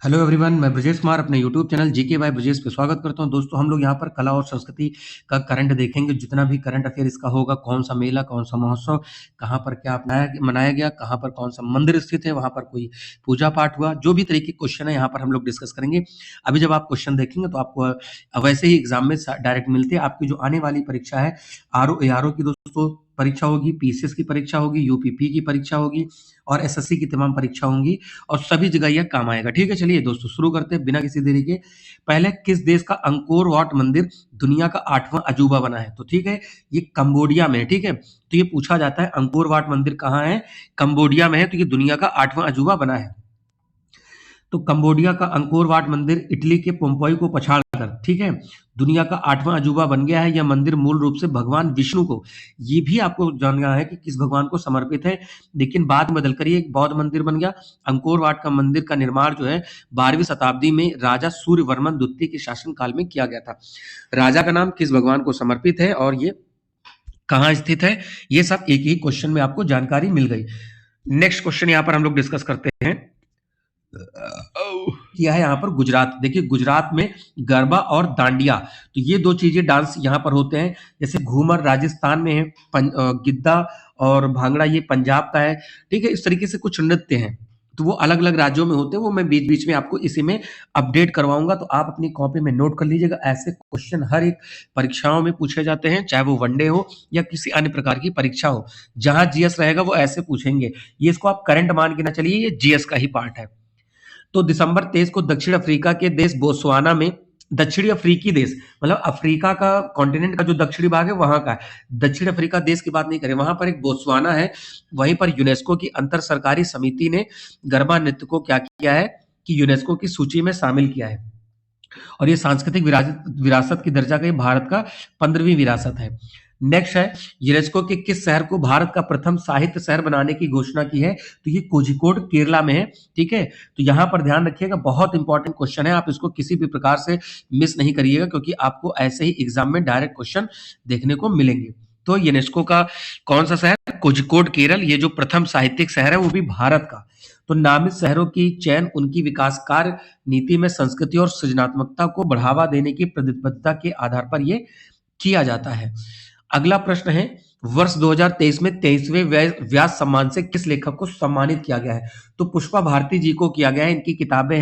Hello everyone, मैं ब्रजेश कुमार अपने YouTube channel GK by Brajesh पे स्वागत करता हूं। दोस्तों, हम लोग यहां पर कला और संस्कृति का करंट देखेंगे। जितना भी करंट अफेयर इसका होगा, कौन सा मेला, कौन सा महोत्सव, कहां पर क्या मनाया गया, कहां पर कौन सा मंदिर स्थित है, वहां पर कोई पूजा पाठ हुआ, जो भी तरह के क्वेश्चन है यहाँ पर हम लोग डिस्कस करेंगे। अभी जब आप क्वेश्चन देखेंगे तो आपको वैसे ही एग्जाम में डायरेक्ट मिलते हैं। आपकी जो आने वाली परीक्षा है आर ओ की दोस्तों परीक्षा होगी, पीसीएस की परीक्षा होगी, यूपीपी की परीक्षा होगी और एसएससी की तमाम परीक्षा होंगी और सभी जगह यह काम आएगा। ठीक है, चलिए दोस्तों शुरू करते हैं बिना किसी देरी के। पहले, किस देश का अंकोर वाट मंदिर दुनिया का 8वां अजूबा बना है? तो ठीक है, ये कंबोडिया में है। ठीक है, तो ये पूछा जाता है अंकोर वाट मंदिर कहाँ है? कंबोडिया में है, तो ये दुनिया का 8वां अजूबा बना है। तो कंबोडिया का अंकोर वाट मंदिर इटली के पोम्पई को पछाड़कर, ठीक है, दुनिया का 8वां अजूबा बन गया है। यह मंदिर मूल रूप से भगवान विष्णु को, ये भी आपको जानना है कि किस भगवान को समर्पित है, लेकिन बाद में बदलकर ये एक बौद्ध मंदिर बन गया। अंकोर वाट का मंदिर का निर्माण जो है 12वीं शताब्दी में राजा सूर्यवर्मन द्वितीय के शासनकाल में किया गया था। राजा का नाम किस भगवान को समर्पित है और ये कहाँ स्थित है, ये सब एक ही क्वेश्चन में आपको जानकारी मिल गई। नेक्स्ट क्वेश्चन यहाँ पर हम लोग डिस्कस करते हैं। किया है यहाँ पर गुजरात। देखिए, गुजरात में गरबा और दांडिया, तो ये दो चीजें डांस यहाँ पर होते हैं। जैसे घूमर राजस्थान में है, गिद्दा और भांगड़ा ये पंजाब का है। ठीक है, इस तरीके से कुछ नृत्य हैं, तो वो अलग अलग राज्यों में होते हैं। वो मैं बीच बीच में आपको इसी में अपडेट करवाऊंगा, तो आप अपनी कॉपी में नोट कर लीजिएगा। ऐसे क्वेश्चन हर एक परीक्षाओं में पूछे जाते हैं, चाहे वो वनडे हो या किसी अन्य प्रकार की परीक्षा हो। जहां जीएस रहेगा वो ऐसे पूछेंगे। ये इसको आप करंट मान के ना चलिए, ये जीएस का ही पार्ट है। तो दिसंबर 23 को दक्षिण अफ्रीका के देश बोत्सवाना में, दक्षिणी अफ्रीकी देश मतलब अफ्रीका का कॉन्टिनेंट का जो दक्षिणी भाग है वहां का है, दक्षिण अफ्रीका देश की बात नहीं करें, वहां पर एक बोत्सवाना है। वहीं पर यूनेस्को की अंतर सरकारी समिति ने गरबा नृत्य को क्या किया है कि यूनेस्को की सूची में शामिल किया है और ये सांस्कृतिक विरासत की दर्जा का भारत का 15वीं विरासत है। नेक्स्ट है, यूनेस्को के किस शहर को भारत का प्रथम साहित्य शहर बनाने की घोषणा की है? तो ये कोझिकोड केरला में है। ठीक है, तो यहां पर ध्यान रखिएगा, बहुत इंपॉर्टेंट क्वेश्चन है, आप इसको किसी भी प्रकार से मिस नहीं करिएगा, क्योंकि आपको ऐसे ही एग्जाम में डायरेक्ट क्वेश्चन देखने को मिलेंगे। तो यूनेस्को का कौन सा शहर? कोझिकोड केरल। ये जो प्रथम साहित्यिक शहर है वो भी भारत का। तो नामित शहरों की चयन उनकी विकास कार्य नीति में संस्कृति और सृजनात्मकता को बढ़ावा देने की प्रतिबद्धता के आधार पर ये किया जाता है। अगला प्रश्न है, वर्ष 2023 में 23वें व्यास सम्मान से किस लेखक को सम्मानित किया गया है? तो पुष्पा भारती जी को किया गया है। इनकी किताब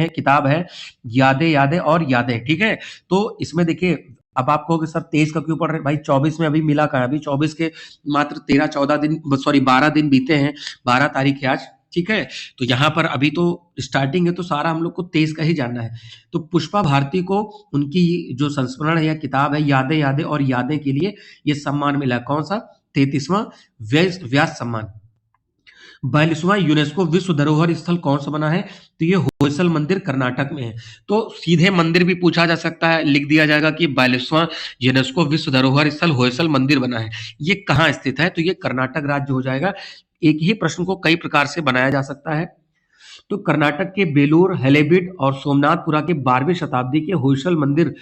है यादें यादें और यादें। ठीक है, तो इसमें देखिए, अब आप कहोगे सर 23 का क्यों पढ़ रहे हैं भाई? 24 में अभी मिला कहाँ? अभी 24 के मात्र 12 दिन बीते हैं, 12 तारीख है आज। ठीक है, तो यहाँ पर अभी तो स्टार्टिंग है, तो सारा हम लोग को 23 का ही जानना है। तो पुष्पा भारती को उनकी जो संस्मरण है या किताब है यादें यादें और यादें के लिए ये सम्मान मिला। कौन सा? 33वां व्यास सम्मान। 42वां यूनेस्को विश्व धरोहर स्थल कौन सा बना है? तो ये होयसल मंदिर कर्नाटक में है। तो सीधे मंदिर भी पूछा जा सकता है, लिख दिया जाएगा कि 42वां यूनेस्को विश्व धरोहर स्थल होयसल मंदिर बना है। ये कहाँ स्थित है? तो ये कर्नाटक राज्य हो जाएगा। एक ही प्रश्न को कई प्रकार से बनाया जा सकता है। तो कर्नाटक के बेलूर, हलेबीड और सोमनाथपुरा के 12वीं शताब्दी के होयसल मंदिर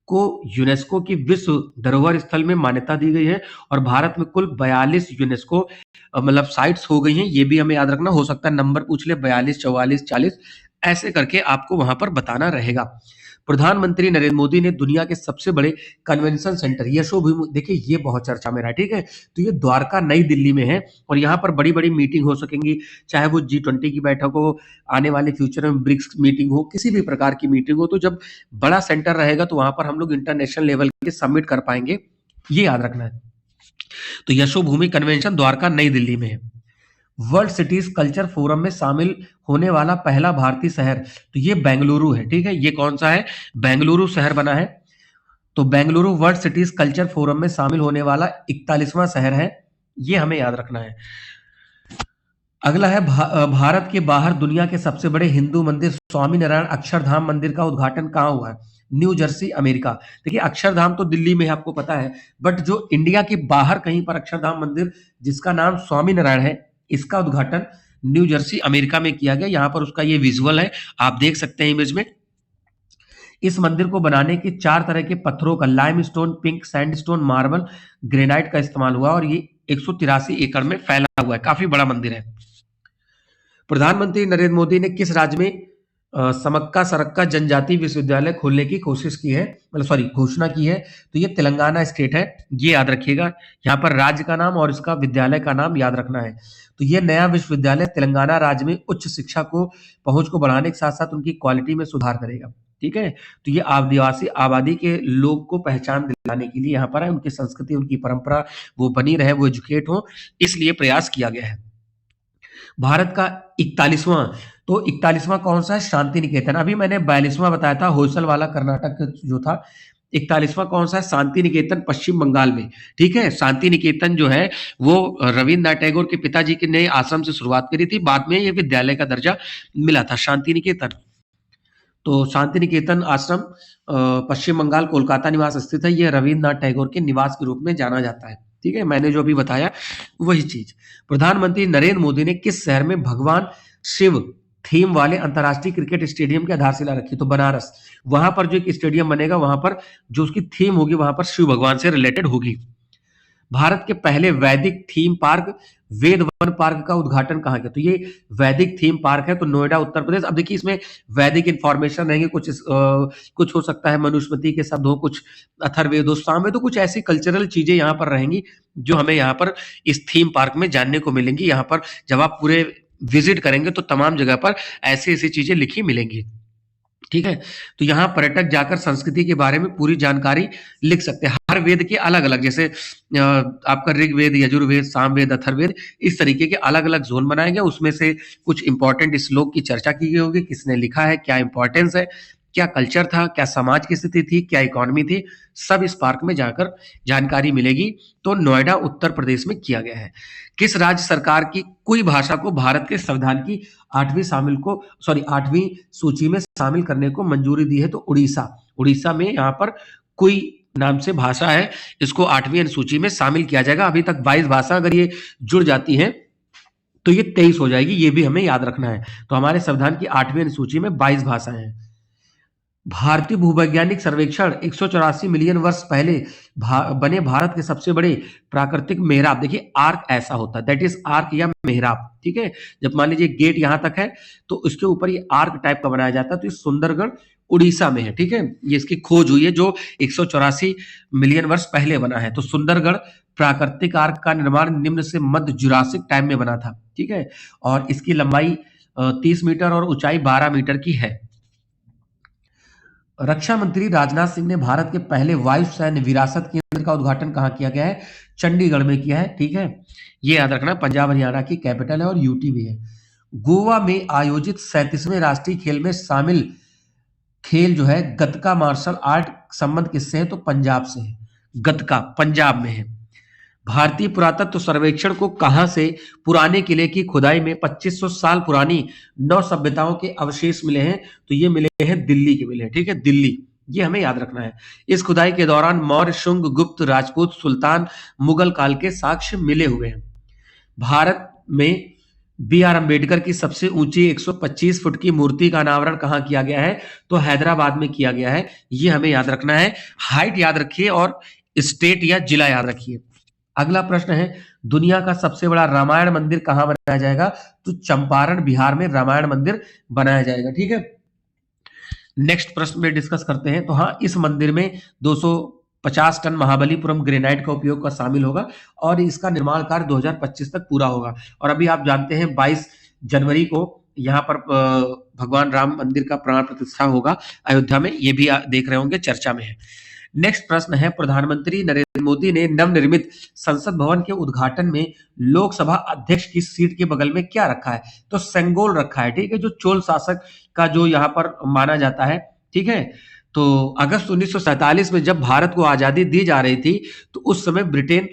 को यूनेस्को की विश्व धरोहर स्थल में मान्यता दी गई है और भारत में कुल 42 यूनेस्को मतलब साइट्स हो गई हैं। ये भी हमें याद रखना, हो सकता है नंबर पूछ ले 42, 44, 40 ऐसे करके आपको वहां पर बताना रहेगा। प्रधानमंत्री नरेंद्र मोदी ने दुनिया के सबसे बड़े कन्वेंशन सेंटर यशोभूमि, देखिए ये बहुत चर्चा में रहा। ठीक है, तो ये द्वारका नई दिल्ली में है और यहाँ पर बड़ी बड़ी मीटिंग हो सकेंगी, चाहे वो G20 की बैठक हो, आने वाले फ्यूचर में ब्रिक्स मीटिंग हो, किसी भी प्रकार की मीटिंग हो। तो जब बड़ा सेंटर रहेगा तो वहां पर हम लोग इंटरनेशनल लेवल के सबमिट कर पाएंगे, ये याद रखना है। तो यशोभूमि कन्वेंशन द्वारका नई दिल्ली में है। वर्ल्ड सिटीज कल्चर फोरम में शामिल होने वाला पहला भारतीय शहर, तो ये बेंगलुरु है। ठीक है, ये कौन सा है? बेंगलुरु शहर बना है। तो Bengaluru world cities culture forum में शामिल होने वाला 41वां शहर है, ये हमें याद रखना है। अगला है, भारत के बाहर दुनिया के सबसे बड़े हिंदू मंदिर स्वामीनारायण अक्षरधाम मंदिर का उद्घाटन कहाँ हुआ है? New Jersey, America. देखिए, अक्षरधाम तो दिल्ली में है, आपको पता है, बट जो इंडिया के बाहर कहीं पर अक्षरधाम मंदिर जिसका नाम स्वामीनारायण है, इसका उद्घाटन न्यू जर्सी, अमेरिका में किया गया। यहाँ पर उसका ये विजुअल है, आप देख सकते हैं इमेज में। इस मंदिर को बनाने के 4 तरह के पत्थरों का, limestone, pink sandstone, marble, granite का इस्तेमाल हुआ और ये 183 एकड़ में फैला हुआ है, काफी बड़ा मंदिर है। प्रधानमंत्री नरेंद्र मोदी ने किस राज्य में समक्का सरक्का जनजाति विश्वविद्यालय खोलने की कोशिश की है, मतलब सॉरी घोषणा की है। तो ये तेलंगाना स्टेट है, ये याद रखिएगा। यहाँ पर राज्य का नाम और इसका विद्यालय का नाम याद रखना है। तो ये नया विश्वविद्यालय तेलंगाना राज्य में उच्च शिक्षा को पहुंच को बढ़ाने के साथ साथ उनकी क्वालिटी में सुधार करेगा। ठीक है, तो ये आदिवासी आबादी के लोग को पहचान दिलाने के लिए यहाँ पर है, उनकी संस्कृति उनकी परंपरा वो बनी रहे, वो एजुकेट हो, इसलिए प्रयास किया गया है। भारत का 41वां, तो 41वां कौन सा है? शांति निकेतन। अभी मैंने 42वां बताया था, होयसल वाला कर्नाटक जो था। 41वां कौन सा है? शांति निकेतन पश्चिम बंगाल में। ठीक है, शांति निकेतन जो है वो रविन्द्रनाथ टैगोर के पिताजी के ने आश्रम से शुरुआत करी थी, बाद में ये विद्यालय का दर्जा मिला था शांति निकेतन। तो शांति निकेतन आश्रम पश्चिम बंगाल कोलकाता निवास स्थित है। यह रविन्द्रनाथ टैगोर के निवास के रूप में जाना जाता है। ठीक है, मैंने जो अभी बताया वही चीज। प्रधानमंत्री नरेंद्र मोदी ने किस शहर में भगवान शिव थीम वाले अंतर्राष्ट्रीय क्रिकेट स्टेडियम की आधारशिला रखी? तो बनारस। वहां पर जो एक स्टेडियम बनेगा, वहां पर जो उसकी थीम होगी वहां पर शिव भगवान से रिलेटेड होगी। भारत के पहले वैदिक थीम पार्क वेद वन पार्क का उद्घाटन कहाँ किया? तो ये वैदिक थीम पार्क है, तो नोएडा उत्तर प्रदेश। अब देखिए इसमें वैदिक इंफॉर्मेशन रहेंगे, कुछ हो सकता है मनुस्मृति के शब्द हो, कुछ अथर्ववेद हो, सामवेद हो, कुछ ऐसी कल्चरल चीजें यहाँ पर रहेंगी जो हमें यहाँ पर इस थीम पार्क में जानने को मिलेंगी। यहाँ पर जब आप पूरे विजिट करेंगे तो तमाम जगह पर ऐसी ऐसी चीजें लिखी मिलेंगी। ठीक है, तो यहाँ पर्यटक जाकर संस्कृति के बारे में पूरी जानकारी लिख सकते हैं। हर वेद के अलग अलग, जैसे आपका ऋग्वेद, यजुर्वेद, सामवेद, अथर्ववेद, इस तरीके के अलग अलग जोन बनाए गए। उसमें से कुछ इंपॉर्टेंट श्लोक की चर्चा की गई होगी, किसने लिखा है, क्या इंपॉर्टेंस है, क्या कल्चर था, क्या समाज की स्थिति थी, क्या इकोनॉमी थी, सब इस पार्क में जाकर जानकारी मिलेगी। तो नोएडा उत्तर प्रदेश में किया गया है। किस राज्य सरकार की कोई भाषा को भारत के संविधान की 8वीं सूची में शामिल करने को मंजूरी दी है? तो उड़ीसा। उड़ीसा में यहाँ पर कोई नाम से भाषा है, इसको 8वीं अनुसूची में शामिल किया जाएगा। अभी तक 22 भाषा अगर ये जुड़ जाती हैं तो ये 23 हो जाएगी, ये भी हमें याद रखना है। तो हमारे संविधान की 8वीं अनुसूची में 22 भाषाएं हैं। भारतीय भूवैज्ञानिक सर्वेक्षण 184 मिलियन वर्ष पहले बने भारत के सबसे बड़े प्राकृतिक मेहराब। देखिए आर्क ऐसा होता है, दैट इज आर्क या मेहराब। ठीक है, जब मान लीजिए गेट यहां तक है तो उसके ऊपर ये आर्क टाइप का बनाया जाता है। तो ये सुंदरगढ़ उड़ीसा में है। ठीक है, ये इसकी खोज हुई है जो 184 मिलियन वर्ष पहले बना है। तो सुंदरगढ़ प्राकृतिक आर्क का निर्माण निम्न से मध्य जुरासिक टाइम में बना था। ठीक है, और इसकी लंबाई 30 मीटर और ऊंचाई 12 मीटर की है। रक्षा मंत्री राजनाथ सिंह ने भारत के पहले वायु सैन्य विरासत केंद्र का उद्घाटन कहाँ किया गया है? चंडीगढ़ में किया है। ठीक है, ये याद रखना, पंजाब हरियाणा की कैपिटल है और यूटी भी है। गोवा में आयोजित 37वें राष्ट्रीय खेल में शामिल खेल जो है गतका मार्शल आर्ट, संबंध किससे है? तो पंजाब से है। गतका पंजाब में है। भारतीय पुरातत्व सर्वेक्षण को कहां से पुराने किले की खुदाई में 2500 साल पुरानी 9 सभ्यताओं के अवशेष मिले हैं? तो ये मिले हैं दिल्ली के मिले हैं। ठीक है, दिल्ली, ये हमें याद रखना है। इस खुदाई के दौरान मौर्य, शुंग, गुप्त, राजपूत, सुल्तान, मुगल काल के साक्ष्य मिले हुए हैं। भारत में बी आर अम्बेडकर की सबसे ऊंची 125 फुट की मूर्ति का अनावरण कहां किया गया है? तो हैदराबाद में किया गया है। ये हमें याद रखना है। हाइट याद रखिए और स्टेट या जिला याद रखिए। अगला प्रश्न है, दुनिया का सबसे बड़ा रामायण मंदिर कहां बनाया जाएगा? तो चंपारण बिहार में रामायण मंदिर बनाया जाएगा। ठीक है, नेक्स्ट प्रश्न में डिस्कस करते हैं। तो हाँ, इस मंदिर में 250 टन महाबलीपुरम ग्रेनाइट का उपयोग का शामिल होगा और इसका निर्माण कार्य 2025 तक पूरा होगा। और अभी आप जानते हैं 22 जनवरी को यहाँ पर भगवान राम मंदिर का प्राण प्रतिष्ठा होगा अयोध्या में, ये भी देख रहे होंगे, चर्चा में है। नेक्स्ट प्रश्न है, प्रधानमंत्री नरेंद्र मोदी ने नवनिर्मित संसद भवन के उद्घाटन में लोकसभा अध्यक्ष की सीट के बगल में क्या रखा है? तो सेंगोल रखा है। ठीक है, जो चोल शासक का जो यहाँ पर माना जाता है। ठीक है, तो अगस्त 1947 में जब भारत को आजादी दी जा रही थी तो उस समय ब्रिटेन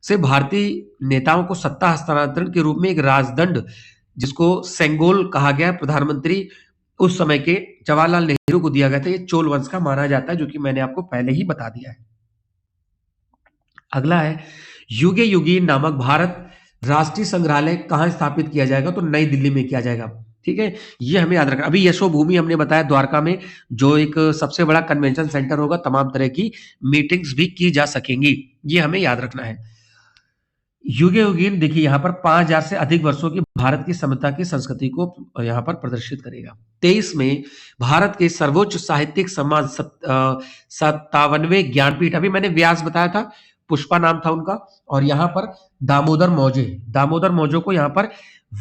से भारतीय नेताओं को सत्ता हस्तांतरण के रूप में एक राजदंड, जिसको सेंगोल कहा गया, प्रधानमंत्री उस समय के जवाहरलाल नेहरू को दिया गया था। ये चोल वंश का माना जाता है, जो कि मैंने आपको पहले ही बता दिया है। अगला है, युगे युगीन नामक भारत राष्ट्रीय संग्रहालय कहां स्थापित किया जाएगा? तो नई दिल्ली में किया जाएगा। ठीक है, ये हमें याद रखना। अभी यशो भूमि हमने बताया द्वारका में, जो एक सबसे बड़ा कन्वेंशन सेंटर होगा, तमाम तरह की मीटिंग्स भी की जा सकेंगी, ये हमें याद रखना है। युगे युगीन देखिए यहाँ पर 5000 से अधिक वर्षों की भारत की सभ्यता की संस्कृति को यहाँ पर प्रदर्शित करेगा। 2023 में भारत के सर्वोच्च साहित्यिक सम्मान 57वें ज्ञानपीठ, अभी मैंने व्यास बताया था, पुष्पा नाम था उनका, और यहाँ पर दामोदर मौजे को यहाँ पर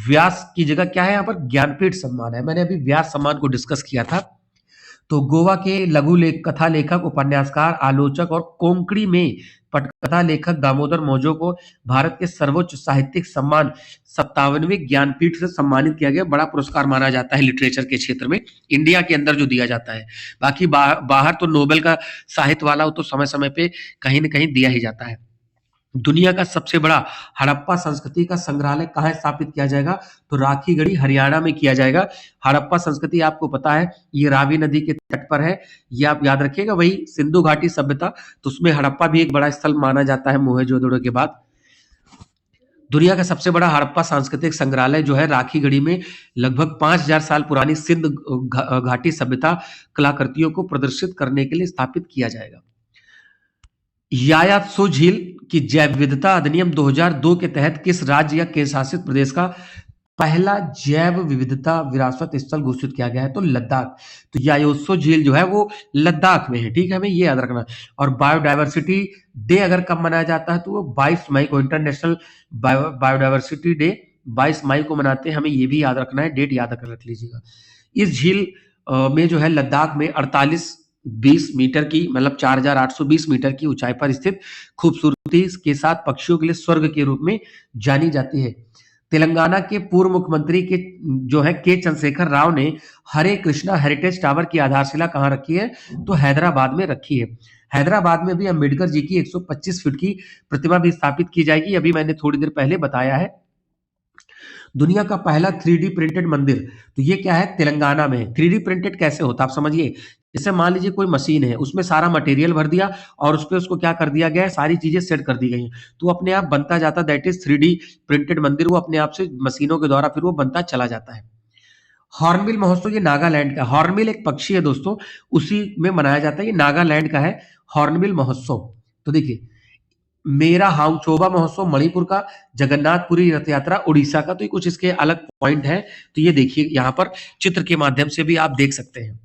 व्यास की जगह क्या है, यहाँ पर ज्ञानपीठ सम्मान है। मैंने अभी व्यास सम्मान को डिस्कस किया था। तो गोवा के लघु कथा लेखक, उपन्यासकार, आलोचक और कोंकणी में पटकथा लेखक दामोदर मौजो को भारत के सर्वोच्च साहित्यिक सम्मान 57वें ज्ञानपीठ से सम्मानित किया गया। बड़ा पुरस्कार माना जाता है लिटरेचर के क्षेत्र में, इंडिया के अंदर जो दिया जाता है। बाकी बाहर तो नोबेल का साहित्य वाला, वो तो समय समय पे कहीं ना कहीं दिया ही जाता है। दुनिया का सबसे बड़ा हड़प्पा संस्कृति का संग्रहालय कहाँ स्थापित किया जाएगा? तो राखीगढ़ी, हरियाणा में किया जाएगा। हड़प्पा संस्कृति आपको पता है, ये रावी नदी के तट पर है, ये आप याद रखिएगा। वही सिंधु घाटी सभ्यता, तो उसमें हड़प्पा भी एक बड़ा स्थल माना जाता है मोहनजोदड़ो के बाद। दुनिया का सबसे बड़ा हड़प्पा सांस्कृतिक संग्रहालय जो है राखीगढ़ी में, लगभग 5000 साल पुरानी सिंध घाटी सभ्यता कलाकृतियों को प्रदर्शित करने के लिए स्थापित किया जाएगा। यायात्सो झील की जैव विविधता अधिनियम 2002 के तहत किस राज्य या केंद्र शासित प्रदेश का पहला जैव विविधता विरासत स्थल घोषित किया गया है? तो लद्दाख। तो यायोत्सो झील जो है वो लद्दाख में है, ठीक है, हमें ये याद रखना। और बायोडायवर्सिटी डे अगर कब मनाया जाता है? तो वो 22 मई को, इंटरनेशनल बायोडायवर्सिटी डे 22 मई को मनाते हैं, हमें ये भी याद रखना है, डेट याद रख लीजिएगा। इस झील में जो है लद्दाख में 48-20 मीटर की, मतलब 4820 मीटर की ऊंचाई पर स्थित, खूबसूरती के साथ पक्षियों के लिए स्वर्ग के रूप में जानी जाती है। तेलंगाना के पूर्व मुख्यमंत्री के जो है के चंद्रशेखर राव ने हरे कृष्णा हेरिटेज टावर की आधारशिला कहां रखी है? तो हैदराबाद में रखी है। हैदराबाद में भी अंबेडकर जी की 125 फीट की प्रतिमा भी स्थापित की जाएगी, अभी मैंने थोड़ी देर पहले बताया है। दुनिया का पहला 3D प्रिंटेड मंदिर, तो ये क्या है? तेलंगाना में है। 3D प्रिंटेड कैसे होता है आप समझिए। जैसे मान लीजिए कोई मशीन है, उसमें सारा मटेरियल भर दिया और उस पर उसको क्या कर दिया गया है, सारी चीजें सेट कर दी गई हैं, तो अपने आप बनता जाता, दैट इज 3D प्रिंटेड मंदिर। वो अपने आप से मशीनों के द्वारा फिर वो बनता चला जाता है। हॉर्नबिल महोत्सव ये नागालैंड का, हॉर्नबिल एक पक्षी है दोस्तों, उसी में मनाया जाता है, ये नागालैंड का है हॉर्नबिल महोत्सव। तो देखिए, मेरा हाउचोबा महोत्सव मणिपुर का, जगन्नाथपुरी रथ यात्रा उड़ीसा का। तो ये कुछ इसके अलग पॉइंट हैं, तो ये देखिए यहाँ पर चित्र के माध्यम से भी आप देख सकते हैं।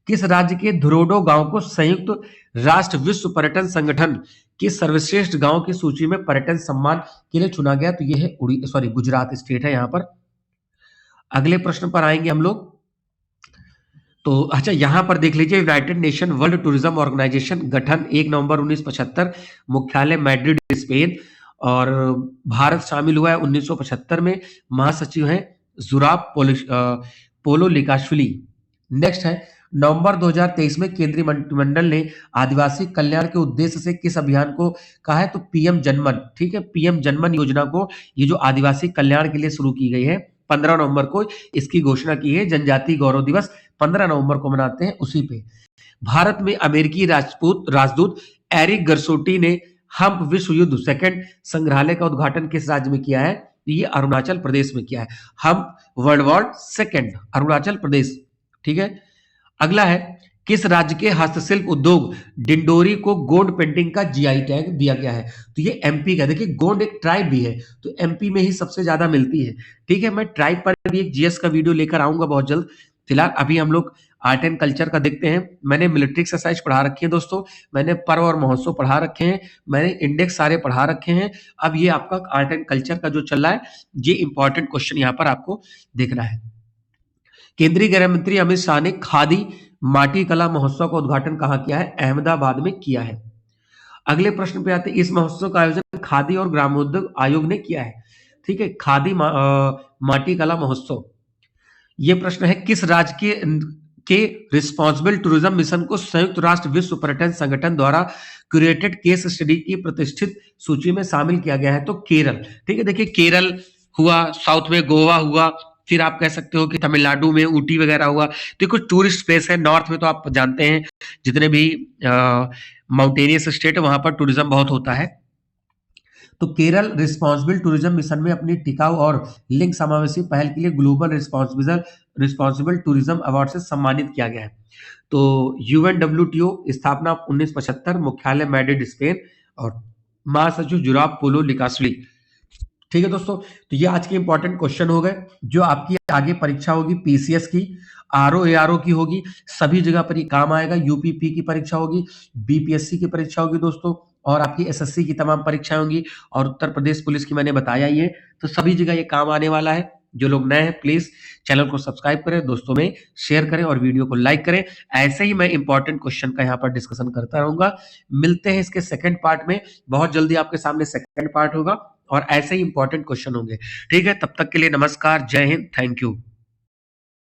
किस राज्य के धुरोडो गांव को संयुक्त राष्ट्र विश्व पर्यटन संगठन के सर्वश्रेष्ठ गांव की सूची में पर्यटन सम्मान के लिए चुना गया? तो ये है गुजरात स्टेट है यहाँ पर। अगले प्रश्न पर आएंगे हम लोग। तो अच्छा, यहां पर देख लीजिए, United Nation World Tourism Organization गठन 1 नवंबर 1975, मुख्यालय मैड्रिड स्पेन, और भारत शामिल हुआ है 1975 में। महासचिव हैं जुराब पोलो लिकाश्विली। नेक्स्ट है, नवंबर 2023 में केंद्रीय मंत्रिमंडल ने आदिवासी कल्याण के उद्देश्य से किस अभियान को कहा है? तो पीएम जनमन, ठीक है, पीएम जनमन योजना को, ये जो आदिवासी कल्याण के लिए शुरू की गई है, 15 नवंबर को इसकी घोषणा की है। जनजातीय गौरव दिवस 15 नवंबर को मनाते हैं उसी पे। भारत में अमेरिकी राजदूत एरिक गर्सोटी ने हम्प विश्व युद्ध सेकंड संग्रहालय का उद्घाटन किस राज्य में किया है? ये अरुणाचल प्रदेश में किया है। हम्प world war second, Arunachal Pradesh, ठीक है। अगला है, किस राज्य के हस्तशिल्प उद्योग डिंडोरी को गोंड पेंटिंग का जीआई टैग दिया गया है? तो ये एमपी का। देखिए, गोंड एक ट्राइब भी है, तो एमपी में ही सबसे ज्यादा मिलती है, ठीक है। मैं ट्राइब पर भी एक जीएस का वीडियो लेकर आऊंगा बहुत जल्द। फिलहाल अभी हम लोग आर्ट एंड कल्चर का देखते हैं। मैंने मिलिट्री एक्सरसाइज पढ़ा रखी है दोस्तों, मैंने पर्व और महोत्सव पढ़ा रखे हैं, मैंने इंडेक्स सारे पढ़ा रखे हैं। अब ये आपका आर्ट एंड कल्चर का जो चल रहा है, ये इंपॉर्टेंट क्वेश्चन यहाँ पर आपको देखना है। केंद्रीय गृह मंत्री अमित शाह ने खादी माटी कला महोत्सव का उद्घाटन कहाँ किया है? अहमदाबाद में किया है। अगले प्रश्न पे आते हैं, इस महोत्सव का आयोजन खादी और ग्रामोद्योग आयोग ने किया है, ठीक है, खादी माटी कला महोत्सव। ये प्रश्न है, किस राज्य के रिस्पॉन्सिबल टूरिज्म मिशन को संयुक्त राष्ट्र विश्व पर्यटन संगठन द्वारा क्यूरेटेड केस स्टडी की प्रतिष्ठित सूची में शामिल किया गया है? तो केरल, ठीक है। देखिए, केरल हुआ, साउथ में गोवा हुआ, फिर आप कह सकते हो कि तमिलनाडु में ऊटी वगैरह हुआ। तो कुछ टूरिस्ट प्लेस है। नॉर्थ में तो आप जानते हैं जितने भी माउंटेनियस स्टेट है वहां पर टूरिज्म बहुत होता है। तो केरल रिस्पॉन्सिबल टूरिज्म मिशन में अपनी टिकाऊ और लिंग समावेशी पहल के लिए ग्लोबल रिस्पॉन्सिबल टूरिज्म अवार्ड से सम्मानित किया गया है। तो यूएनडब्ल्यूटीओ स्थापना 1975, मुख्यालय मैड्रिड स्पेन, और महासचिव जुराब पोलो लिकास्ली। ठीक है दोस्तों, तो ये आज के इंपॉर्टेंट क्वेश्चन हो गए जो आपकी आगे परीक्षा होगी पीसीएस की। आरओ एआरओ की होगी, सभी जगह पर ये काम आएगा। यूपीपी की परीक्षा होगी, बीपीएससी की परीक्षा होगी दोस्तों, और आपकी एसएससी की तमाम परीक्षाएं होंगी, और उत्तर प्रदेश पुलिस की मैंने बताया ही है। तो सभी जगह ये काम आने वाला है। जो लोग नए हैं प्लीज चैनल को सब्सक्राइब करें, दोस्तों में शेयर करें और वीडियो को लाइक करें। ऐसे ही मैं इंपॉर्टेंट क्वेश्चन का यहाँ पर डिस्कशन करता रहूंगा। मिलते हैं इसके सेकंड पार्ट में, बहुत जल्दी आपके सामने सेकंड पार्ट होगा और ऐसे ही इंपॉर्टेंट क्वेश्चन होंगे। ठीक है, तब तक के लिए नमस्कार, जय हिंद, थैंक यू।